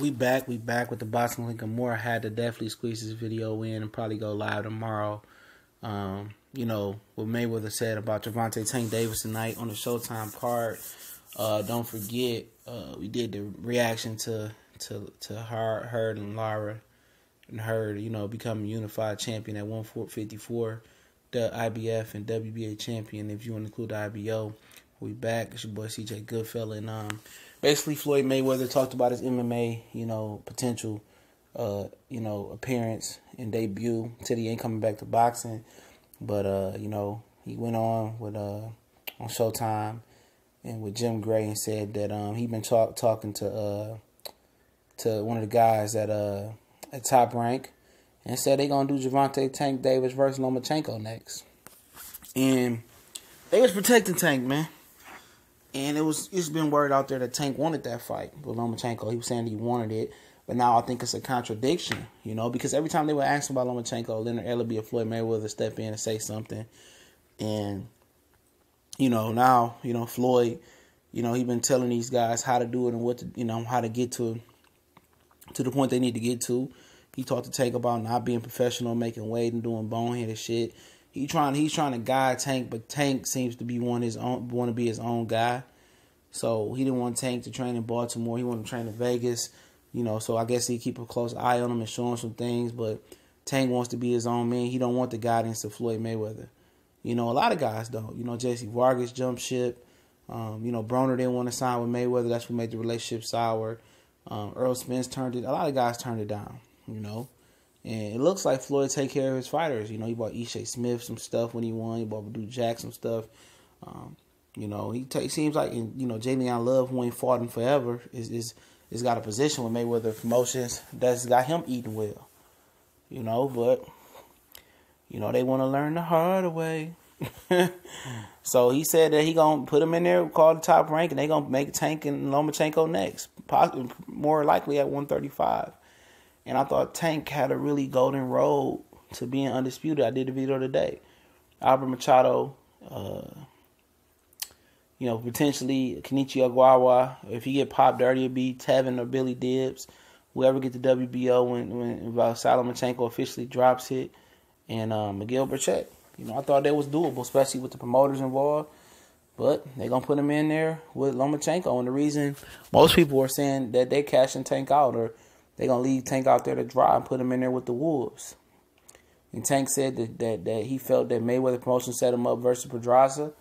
We back with the boxing link and more. I had to definitely squeeze this video in and probably go live tomorrow. What Mayweather said about Gervonta Tank Davis tonight on the Showtime card. Don't forget, we did the reaction to Hurd and Lara, and Hurd, becoming unified champion at 154, the IBF and WBA champion. If you want to include the IBO, we back. It's your boy CJ Goodfella, and basically Floyd Mayweather talked about his MMA, potential, appearance and debut. Said he ain't coming back to boxing, but he went on with on Showtime and with Jim Gray and said that he been talking to one of the guys at Top Rank and said they gonna do Gervonta Tank Davis versus Lomachenko next, and they was protecting Tank, man. And it's been word out there that Tank wanted that fight with Lomachenko. He was saying he wanted it, but now I think it's a contradiction, because every time they were asking about Lomachenko, Leonard Ellerbe or Floyd Mayweather step in and say something, and now Floyd, he been telling these guys how to do it and what to how to get to the point they need to get to. He talked to Tank about not being professional, making weight and doing boneheaded shit. He's trying to guide Tank, but Tank seems to be want to be his own guy. So he didn't want Tank to train in Baltimore. He wanted to train in Vegas. So I guess he keep a close eye on him and show him some things. But Tank wants to be his own man. He don't want the guidance of Floyd Mayweather. A lot of guys don't. Jesse Vargas jumped ship. Broner didn't want to sign with Mayweather. That's what made the relationship sour. Earl Spence turned it. A lot of guys turned it down. And it looks like Floyd take care of his fighters. He bought Ishe Smith some stuff when he won. He bought Badu Jack some stuff. He seems like, Jalen Love, who ain't fought him forever, is got a position with Mayweather Promotions that's got him eating well. But they want to learn the hard way. So he said that he gonna put him in there, call the Top Rank, and they gonna make Tank and Lomachenko next, possibly more likely at 135. And I thought Tank had a really golden road to being undisputed. I did the video today. Albert Machado, potentially Kenichi Ogawa. If he get popped dirty, it'd be Tevin or Billy Dibbs. Whoever get the WBO when Vasyl Lomachenko officially drops it. And Miguel Burchett. I thought that was doable, especially with the promoters involved. But they're going to put him in there with Lomachenko. And the reason most people are saying that they cashing Tank out, or they're going to leave Tank out there to dry and put him in there with the Wolves. And Tank said that he felt that Mayweather Promotions set him up versus Pedraza.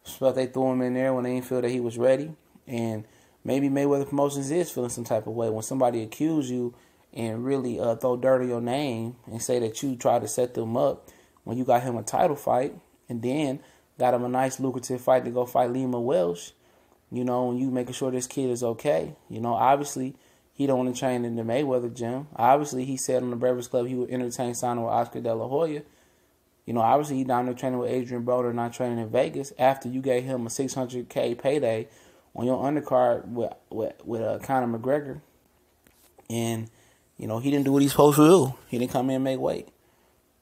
So they threw him in there when they didn't feel that he was ready. And maybe Mayweather Promotions is feeling some type of way. When somebody accuse you and really throw dirt on your name and say that you tried to set them up when you got him a title fight and then got him a nice lucrative fight to go fight Lima Welsh, and you making sure this kid is okay. Obviously, he don't want to train in the Mayweather gym. Obviously, he said on the Breakfast Club he would entertain signing with Oscar De La Hoya. Obviously, he down there training with Adrian Broner, not training in Vegas after you gave him a $600K payday on your undercard with Conor McGregor. And, he didn't do what he's supposed to do. He didn't come in and make weight.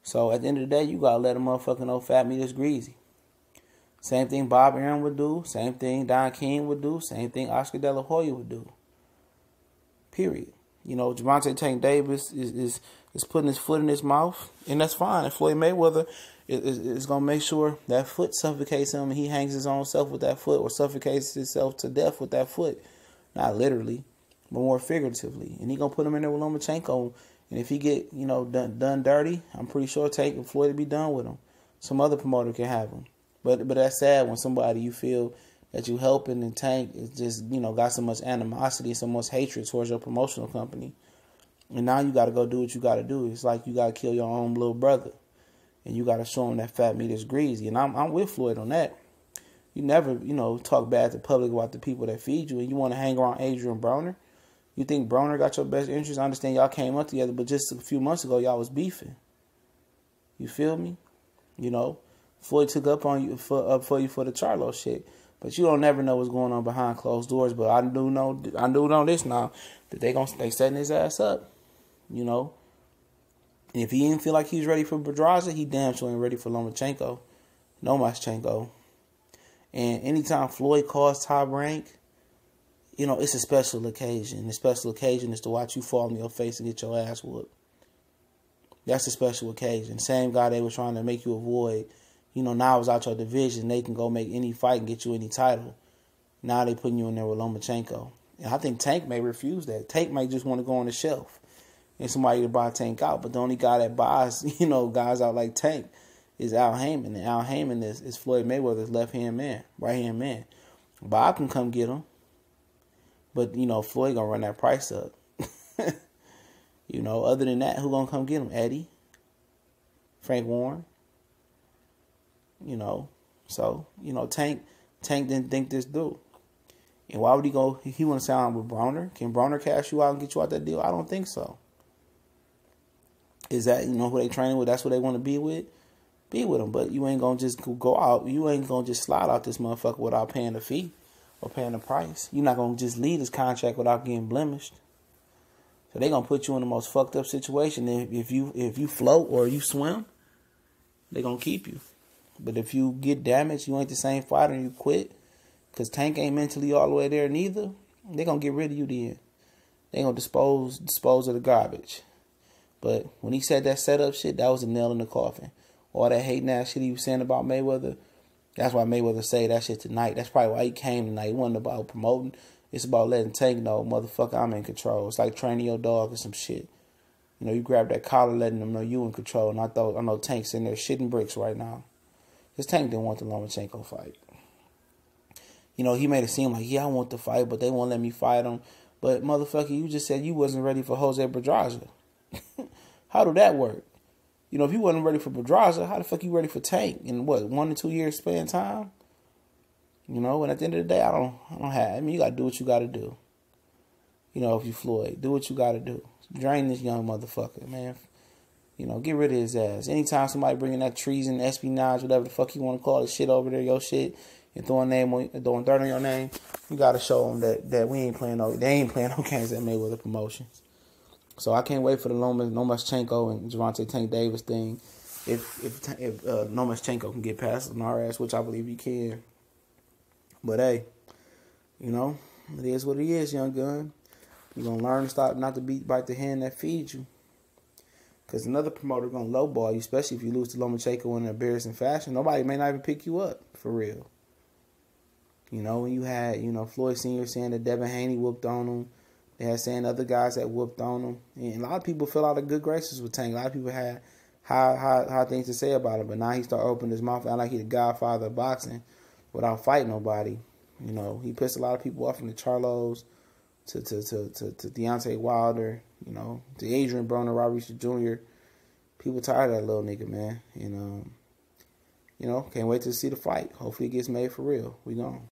So, at the end of the day, you got to let a motherfucker know fat meat is greasy. Same thing Bob Arum would do. Same thing Don King would do. Same thing Oscar De La Hoya would do. Period. Gervonta Tank Davis is putting his foot in his mouth, and that's fine. And Floyd Mayweather is going to make sure that foot suffocates him and he hangs his own self with that foot or suffocates himself to death with that foot. Not literally, but more figuratively. And he going to put him in there with Lomachenko. And if he get, done dirty, I'm pretty sure Tank and Floyd will be done with him. Some other promoter can have him. But that's sad when somebody you feel that you helping and Tank is just, got so much animosity, so much hatred towards your promotional company. And now you got to go do what you got to do. It's like you got to kill your own little brother. And you got to show him that fat meat is greasy. And I'm with Floyd on that. You never, talk bad to the public about the people that feed you. And you want to hang around Adrian Broner. You think Broner got your best interest? I understand y'all came up together, but just a few months ago, y'all was beefing. You feel me? Floyd took up for you for the Charlo shit. But you don't never know what's going on behind closed doors. But I do know this now, that they setting his ass up. And if he didn't feel like he's ready for Pedraza, he damn sure ain't ready for Lomachenko. And anytime Floyd calls Top Rank, you know, it's a special occasion. The special occasion is to watch you fall on your face and get your ass whooped. That's a special occasion. Same guy they were trying to make you avoid. You know, now it's out your division. They can go make any fight and get you any title. Now they putting you in there with Lomachenko. And I think Tank may refuse that. Tank may just want to go on the shelf and somebody to buy Tank out. But the only guy that buys, you know, guys out like Tank is Al Heyman. And Al Heyman is Floyd Mayweather's left-hand man, right-hand man. Bob can come get him. But, you know, Floyd going to run that price up. You know, other than that, who going to come get him? Eddie? Frank Warren? You know, so, you know, Tank didn't think this through. And why would he go? He want to sign with Broner? Can Broner cash you out and get you out that deal? I don't think so. Is that, you know, who they training with? That's what they want to be with? Be with them. But you ain't going to just go out. You ain't going to just slide out this motherfucker without paying the fee or paying the price. You're not going to just leave this contract without getting blemished. So they're going to put you in the most fucked up situation. If you float or you swim, they're going to keep you. But if you get damaged, you ain't the same fighter and you quit, because Tank ain't mentally all the way there neither, they're going to get rid of you then. They're going to dispose of the garbage. But when he said that setup shit, that was a nail in the coffin. All that hating ass shit he was saying about Mayweather, that's why Mayweather say that shit tonight. That's probably why he came tonight. It wasn't about promoting. It's about letting Tank know, motherfucker, I'm in control. It's like training your dog or some shit. You know, you grab that collar, letting them know you in control. And I know Tank's in there shitting bricks right now. This Tank didn't want the Lomachenko fight. You know, he made it seem like, yeah, I want the fight, but they won't let me fight him. But, motherfucker, you just said you wasn't ready for Jose Pedraza. How did that work? You know, if you wasn't ready for Pedraza, how the fuck you ready for Tank? In what, 1 to 2 years span time? You know, and at the end of the day, I mean, you got to do what you got to do. You know, if you Floyd, do what you got to do. Drain this young motherfucker, man. You know, get rid of his ass. Anytime somebody bringing that treason, espionage, whatever the fuck you want to call it, shit over there, your shit, and throwing dirt on your name, you got to show them that they ain't playing no games at Mayweather Promotions. So I can't wait for the Lomachenko and Gervonta Tank Davis thing. If Lomachenko can get past our ass, which I believe he can. But hey, you know, it is what it is, young gun. You're going to learn to stop not to bite the hand that feeds you. Because another promoter going to lowball you, especially if you lose to Lomachenko in an embarrassing fashion. Nobody may not even pick you up, for real. You know, when you had, you know, Floyd Sr. saying that Devin Haney whooped on him. They had saying other guys that whooped on him. And a lot of people fell out of good graces with Tank. A lot of people had high things to say about him. But now he started opening his mouth out like he's the godfather of boxing without fighting nobody. You know, he pissed a lot of people off from the Charlos to Deontay Wilder, you know, to Adrian Broner, Robert Jr. People tired of that little nigga, man. And, you know, can't wait to see the fight. Hopefully it gets made for real. We gone.